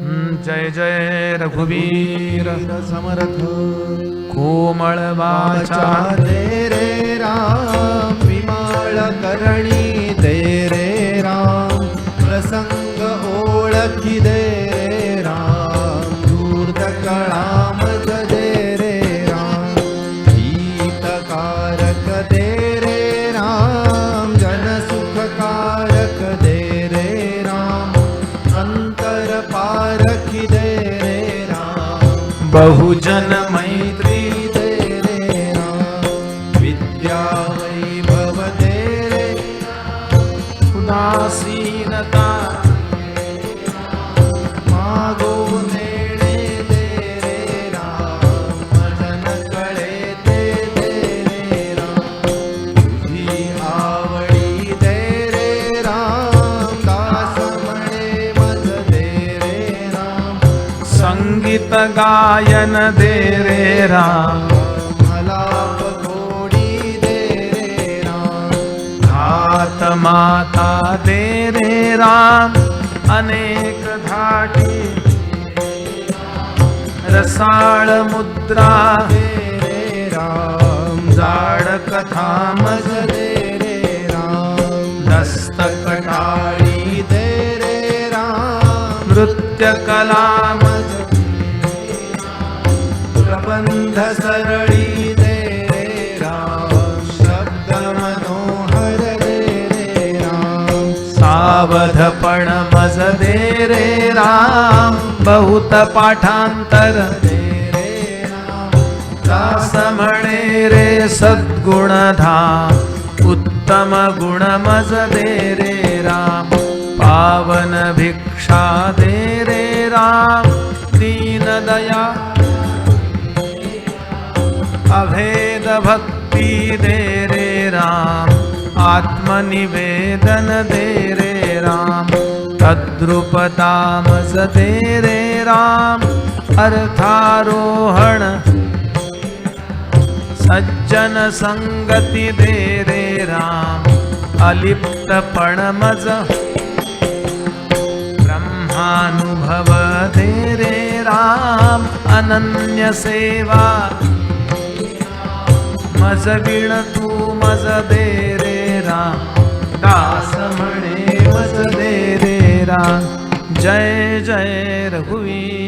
जय जय रघुवीर समर्थ कोमळ वाचा दे रे राम विमाळ करणी दे रे राम प्रसंग ओळखी दे रे राम धूर्त कळामज दे रे राम हितकारक दे रे राम जनसुखकारक दे रे राम अंतर पारखी दे रे राम बहुजन मैत्री दे रे राम विद्या वैभव दे रे उदासीनता मागो नेणे दे रे राम भजन कळे ते दे रे राम तुझी आवडी दे रे राम दास म्हणे मज दे रे राम संगीत गायन दे रे राम मला गोडी दे रे राम हात माता दे रे राम अनेक धाटी रसाळ मुद्रा दे रे राम जाड कथा मज दे रे राम दस्तकटाळी दे रे राम नृत्य कला मज प्रबंध सरळी दे रे राम शब्द मनोहर दे रे राम सावधपण मज दे रे राम बहुत पाठांतर दे रे राम दास म्हणे रे सद्गुण धाम उत्तम गुण मज दे रे राम पावन भिक्षा दे रे राम दीन दया अभेद भक्ती दे रे राम आत्मनिवेदन दे रे राम तद्रुपता मज दे रे राम अर्थारोहण सज्जन संगती दे रे राम अलिप्तपण मज ब्रह्मानुभव दे रे राम अनन्य सेवा मज विण तू मज दे रे राम दास म्हणे मज दे रे राम जय जय रघुवीर